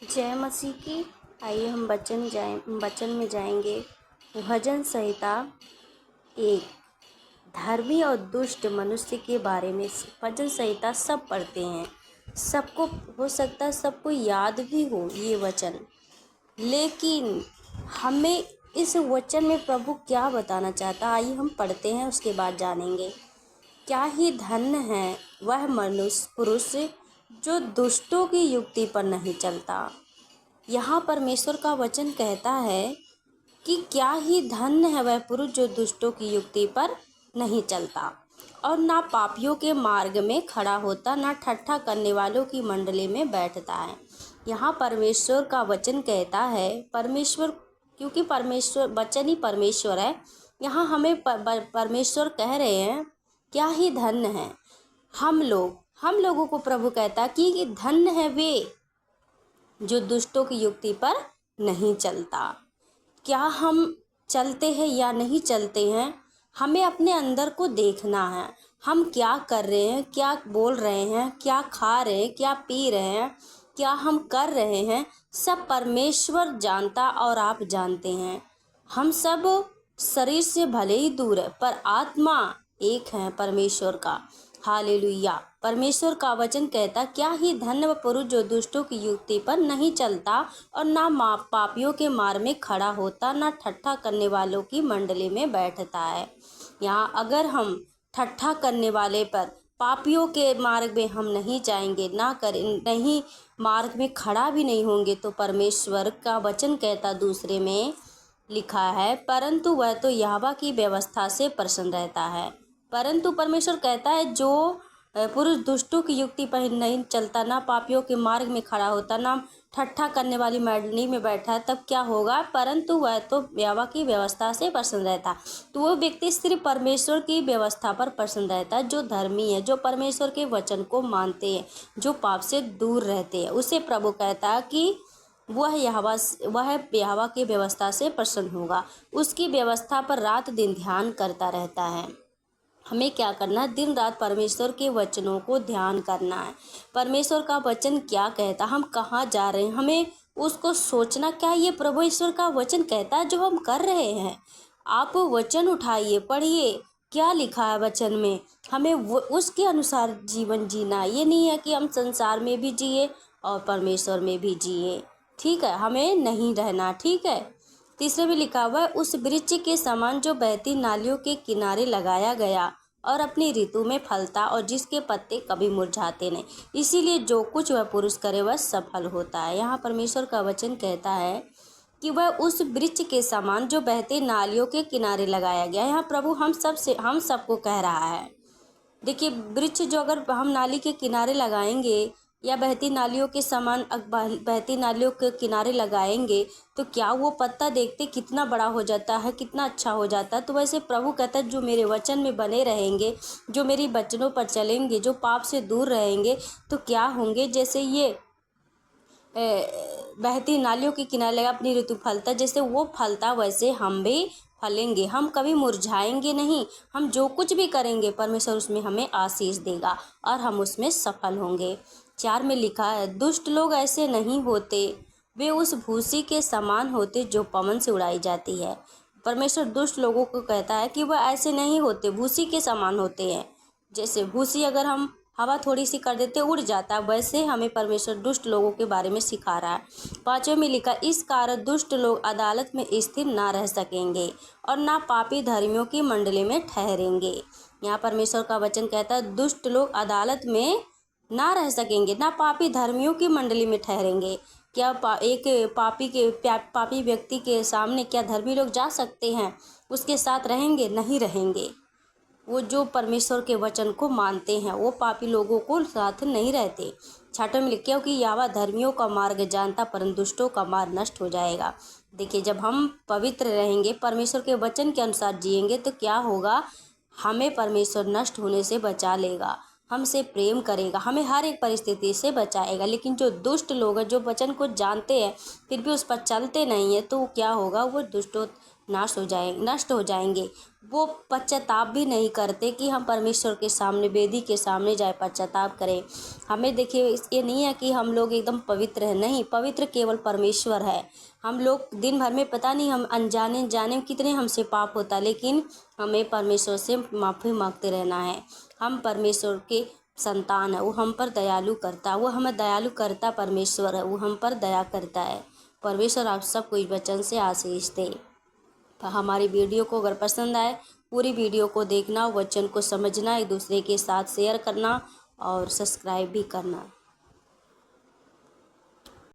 जय मसीह की। आइए हम वचन में जाएंगे। भजन संहिता 1। धर्मी और दुष्ट मनुष्य के बारे में भजन संहिता सब पढ़ते हैं। सबको हो सकता है सबको याद भी हो ये वचन, लेकिन हमें इस वचन में प्रभु क्या बताना चाहता है आइए हम पढ़ते हैं, उसके बाद जानेंगे। क्या ही धन्य है वह मनुष्य पुरुष जो दुष्टों की युक्ति पर नहीं चलता। यहाँ परमेश्वर का वचन कहता है कि क्या ही धन्य है वह पुरुष जो दुष्टों की युक्ति पर नहीं चलता और ना पापियों के मार्ग में खड़ा होता, ना ठट्ठा करने वालों की मंडली में बैठता है। यहाँ परमेश्वर का वचन कहता है, परमेश्वर, क्योंकि परमेश्वर वचन ही परमेश्वर है। यहाँ हमें परमेश्वर कह रहे हैं क्या ही धन्य है हम लोगों को। प्रभु कहता कि धन्य है वे जो दुष्टों की युक्ति पर नहीं चलता। क्या हम चलते हैं या नहीं चलते हैं, हमें अपने अंदर को देखना है। हम क्या कर रहे हैं, क्या बोल रहे हैं, क्या खा रहे हैं, क्या पी रहे हैं, क्या हम कर रहे हैं, सब परमेश्वर जानता और आप जानते हैं। हम सब शरीर से भले ही दूर है पर आत्मा एक है परमेश्वर का। हालेलुया। परमेश्वर का वचन कहता क्या ही धन्य वह पुरुष जो दुष्टों की युक्ति पर नहीं चलता और ना पापियों के मार्ग में खड़ा होता, ना ठट्ठा करने वालों की मंडली में बैठता है। यहाँ अगर हम ठट्ठा करने वाले पर, पापियों के मार्ग में हम नहीं जाएंगे, नहीं मार्ग में खड़ा भी नहीं होंगे, तो परमेश्वर का वचन कहता दूसरे में लिखा है, परंतु वह तो यहोवा की व्यवस्था से प्रसन्न रहता है। परंतु परमेश्वर कहता है जो पुरुष दुष्टों की युक्ति पर नहीं चलता, ना पापियों के मार्ग में खड़ा होता, ना ठट्ठा करने वाली मंडली में बैठा है, तब क्या होगा, परंतु वह तो यहोवा की व्यवस्था से प्रसन्न रहता। तो वो व्यक्ति सिर्फ परमेश्वर की व्यवस्था पर प्रसन्न रहता है, जो धर्मी है, जो परमेश्वर के वचन को मानते हैं, जो पाप से दूर रहते हैं। उसे प्रभु कहता है कि वह यहोवा की व्यवस्था से प्रसन्न होगा। उसकी व्यवस्था पर रात दिन ध्यान करता रहता है। हमें क्या करना है, दिन रात परमेश्वर के वचनों को ध्यान करना है। परमेश्वर का वचन क्या कहता, हम कहाँ जा रहे हैं, हमें उसको सोचना। क्या ये प्रभु ईश्वर का वचन कहता है जो हम कर रहे हैं। आप वचन उठाइए, पढ़िए, क्या लिखा है वचन में, हमें उसके अनुसार जीवन जीना। ये नहीं है कि हम संसार में भी जिए और परमेश्वर में भी जिए, ठीक है, हमें नहीं रहना, ठीक है। तीसरे में लिखा हुआ है, उस वृक्ष के समान जो बहती नालियों के किनारे लगाया गया और अपनी ऋतु में फलता और जिसके पत्ते कभी मुरझाते नहीं, इसीलिए जो कुछ वह पुरुष करे वह सफल होता है। यहाँ परमेश्वर का वचन कहता है कि वह उस वृक्ष के समान जो बहते नालियों के किनारे लगाया गया। यहाँ प्रभु हम सबको कह रहा है। देखिए, वृक्ष जो अगर हम नाली के किनारे लगाएंगे या बहती नालियों के समान बहती नालियों के किनारे लगाएंगे, तो क्या वो पत्ता देखते कितना बड़ा हो जाता है, कितना अच्छा हो जाता है। तो वैसे प्रभु कहता है जो मेरे वचन में बने रहेंगे, जो मेरी वचनों पर चलेंगे, जो पाप से दूर रहेंगे, तो क्या होंगे, जैसे ये बहती नालियों के किनारे लगा अपनी ऋतु फलता, जैसे वो फलता वैसे हम भी फलेंगे। हम कभी मुरझाएंगे नहीं। हम जो कुछ भी करेंगे परमेश्वर उसमें हमें आशीष देगा और हम उसमें सफल होंगे। 4 में लिखा है, दुष्ट लोग ऐसे नहीं होते, वे उस भूसी के समान होते जो पवन से उड़ाई जाती है। परमेश्वर दुष्ट लोगों को कहता है कि वह ऐसे नहीं होते, भूसी के समान होते हैं। जैसे भूसी अगर हम हवा थोड़ी सी कर देते उड़ जाता, वैसे हमें परमेश्वर दुष्ट लोगों के बारे में सिखा रहा है। 5वें में लिखा, इस कारण दुष्ट लोग अदालत में स्थिर ना रह सकेंगे और ना पापी धर्मियों की मंडली में ठहरेंगे। यहाँ परमेश्वर का वचन कहता है दुष्ट लोग अदालत में ना रह सकेंगे, ना पापी धर्मियों की मंडली में ठहरेंगे। क्या एक पापी व्यक्ति के सामने क्या धर्मी लोग जा सकते हैं, उसके साथ रहेंगे? नहीं रहेंगे। वो जो परमेश्वर के वचन को मानते हैं वो पापी लोगों को साथ नहीं रहते। 6 में लिखा कि यहोवा धर्मियों का मार्ग जानता परंतु दुष्टों का मार्ग नष्ट हो जाएगा। देखिए, जब हम पवित्र रहेंगे, परमेश्वर के वचन के अनुसार जिएंगे, तो क्या होगा, हमें परमेश्वर नष्ट होने से बचा लेगा, हमसे प्रेम करेगा, हमें हर एक परिस्थिति से बचाएगा। लेकिन जो दुष्ट लोग हैं, जो वचन को जानते हैं फिर भी उस पर चलते नहीं है, तो क्या होगा, वो नष्ट हो जाएंगे। वो पश्चाताप भी नहीं करते कि हम परमेश्वर के सामने, वेदी के सामने जाए पश्चाताप करें। हमें देखिए, ये नहीं है कि हम लोग एकदम पवित्र हैं, नहीं, पवित्र केवल परमेश्वर है। हम लोग दिन भर में पता नहीं हम अनजाने जाने कितने हमसे पाप होता, लेकिन हमें परमेश्वर से माफ़ी मांगते रहना है। हम परमेश्वर के संतान है, वो हम पर दयालु करता, वो हमें दयालु करता परमेश्वर है, वो हम पर दया करता है। परमेश्वर आप सबको इस वचन से आशीष दे। हमारी वीडियो को अगर पसंद आए, पूरी वीडियो को देखना, वचन को समझना, एक दूसरे के साथ शेयर करना और सब्सक्राइब भी करना।